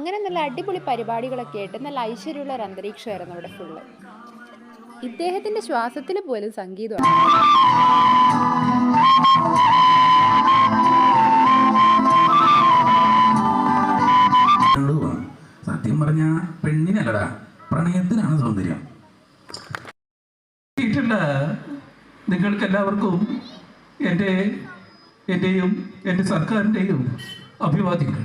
അങ്ങനെ നല്ല അടിപൊളി പരിപാടികളൊക്കെ ആയിട്ട് നല്ല ഐശ്വര്യമുള്ള ഒരു അന്തരീക്ഷമായിരുന്നു അവിടെ ഫുള്ള്. ഇദ്ദേഹത്തിന്റെ ശ്വാസത്തിൽ പോലും സംഗീതമാണ്. സത്യം പറഞ്ഞ പെണ്ണിനല്ലടാ, പ്രണയത്തിനാണ് സൗന്ദര്യം. നിങ്ങൾക്ക് എല്ലാവർക്കും എൻ്റെയും എൻ്റെ സർക്കാരിൻ്റെയും അഭിവാദ്യങ്ങൾ.